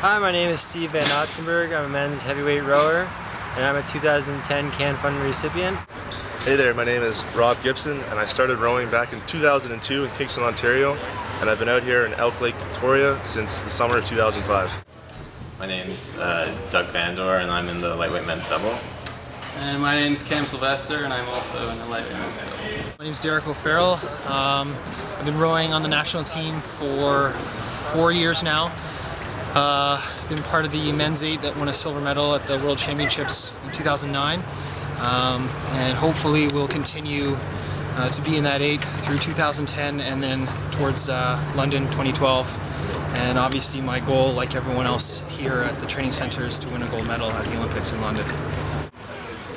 Hi, my name is Steve Van Knotsenburg. I'm a men's heavyweight rower, and I'm a 2010 Can Fund recipient. Hey there, my name is Rob Gibson, and I started rowing back in 2002 in Kingston, Ontario, and I've been out here in Elk Lake, Victoria since the summer of 2005. My name's Doug Vandor, and I'm in the lightweight men's double. And my name's Sylvestor, and I'm also in the lightweight men's double. My name's Farrell. I've been rowing on the national team for 4 years now. Been part of the men's 8 that won a silver medal at the World Championships in 2009. And hopefully we'll continue to be in that 8 through 2010 and then towards London 2012. And obviously my goal, like everyone else here at the training center, is to win a gold medal at the Olympics in London.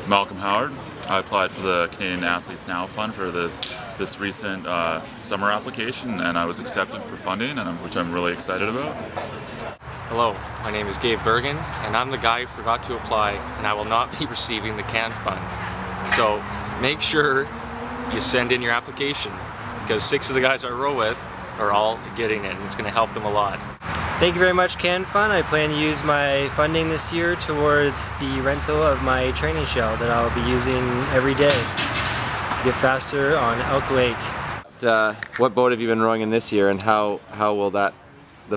Malcolm Howard. I applied for the Canadian Athletes Now Fund for this recent summer application, and I was accepted for funding, which I'm really excited about. Hello, my name is Gabe Bergen, and I'm the guy who forgot to apply, and I will not be receiving the Can Fund. So make sure you send in your application, because 6 of the guys I row with are all getting it, and it's going to help them a lot. Thank you very much, Can Fund. I plan to use my funding this year towards the rental of my training shell that I'll be using every day to get faster on Elk Lake. What boat have you been rowing in this year, and how will the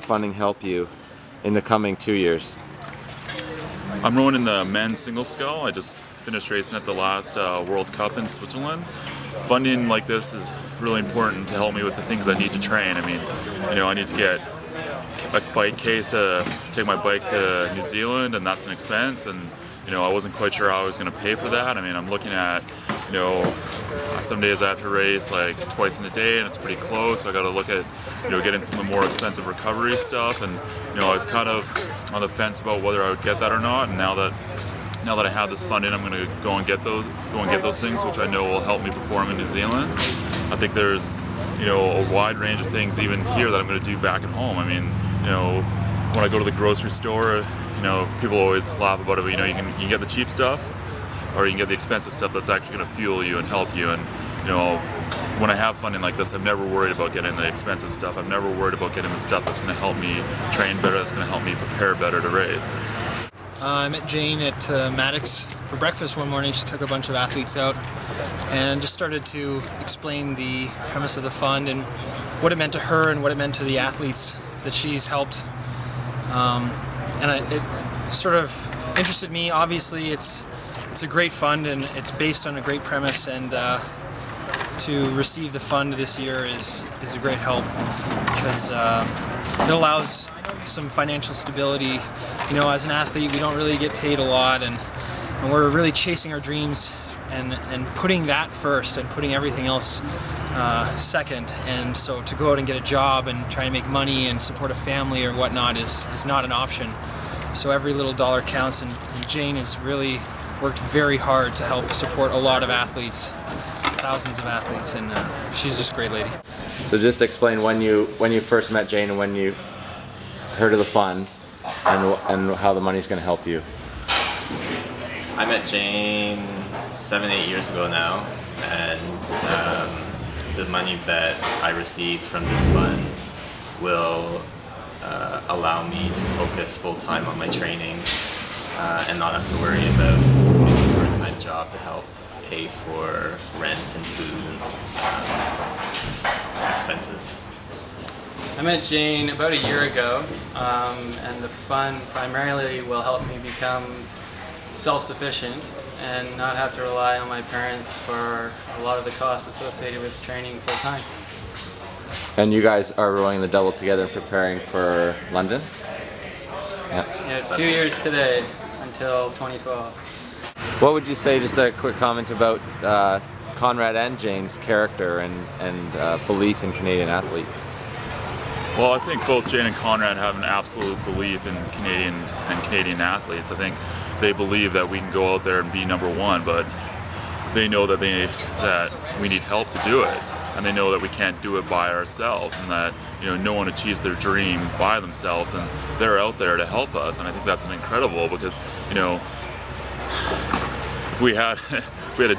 funding help you in the coming 2 years? I'm rowing in the men's single scull. I just finished racing at the last World Cup in Switzerland. Funding like this is really important to help me with the things I need to train. I mean, I need to get a bike case to take my bike to New Zealand, and that's an expense, and I wasn't quite sure how I was going to pay for that. I mean, I'm looking at some days I have to race like twice in a day, and it's pretty close, so I got to look at getting some of the more expensive recovery stuff, and I was kind of on the fence about whether I would get that or not, and now that I have this funding, I'm going to go and get those things, which I know will help me perform in New Zealand. I think there's a wide range of things even here that I'm going to do back at home. I mean, when I go to the grocery store, people always laugh about it, but you can get the cheap stuff, or you can get the expensive stuff that's actually going to fuel you and help you. And when I have funding like this, I'm never worried about getting the expensive stuff. I'm never worried about getting the stuff that's going to help me train better, that's going to help me prepare better to race. I met Jane at Maddox for breakfast one morning. She took a bunch of athletes out and just started to explain the premise of the fund and what it meant to her and what it meant to the athletes that she's helped. It sort of interested me. Obviously, it's a great fund and it's based on a great premise, and to receive the fund this year is a great help because it allows some financial stability. As an athlete, we don't really get paid a lot, and we're really chasing our dreams and putting that first and putting everything else second. And so to go out and get a job and try and make money and support a family or whatnot is not an option. So every little dollar counts, and Jane has really worked very hard to help support a lot of athletes, thousands of athletes, and she's just a great lady. So just explain when you first met Jane and when you heard of the fund and how the money's going to help you. I met Jane 7-8 years ago now, and the money that I received from this fund will allow me to focus full-time on my training and not have to worry about getting a part-time job to help pay for rent and food and expenses. I met Jane about a year ago, and the fund primarily will help me become self-sufficient and not have to rely on my parents for a lot of the costs associated with training full-time. And you guys are rowing the double together and preparing for London? Yeah, 2 years today until 2012. What would you say, just a quick comment about Conrad and Jane's character and belief in Canadian athletes? Well, I think both Jane and Conrad have an absolute belief in Canadians and Canadian athletes. I think they believe that we can go out there and be number one, but they know that we need help to do it, and they know that we can't do it by ourselves, and that no one achieves their dream by themselves, and they're out there to help us. And I think that's an incredible, because if we had a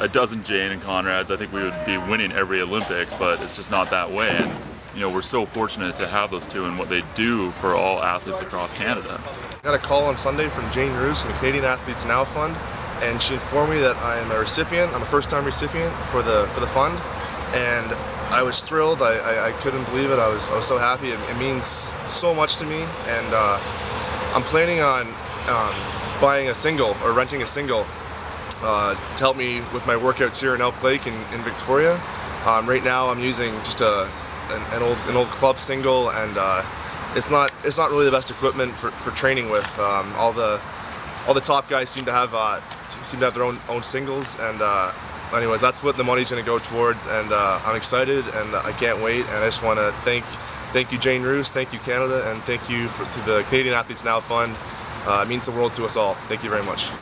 dozen Jane and Conrads, I think we would be winning every Olympics, but it's just not that way. And we're so fortunate to have those two and what they do for all athletes across Canada. I got a call on Sunday from Jane Roos from the Canadian Athletes Now Fund, and she informed me that I am a recipient. I'm a first-time recipient for the fund, and I was thrilled. I couldn't believe it. I was so happy. It means so much to me, and I'm planning on buying a single or renting a single to help me with my workouts here in Elk Lake in Victoria. Right now I'm using just an old club single, and it's not really the best equipment for training with. All the top guys seem to have their own singles, and anyways, that's what the money's going to go towards, and I'm excited and I can't wait. And I just want to thank you Jane Roos, thank you Canada, and thank you to the Canadian Athletes Now Fund. It means the world to us all. Thank you very much.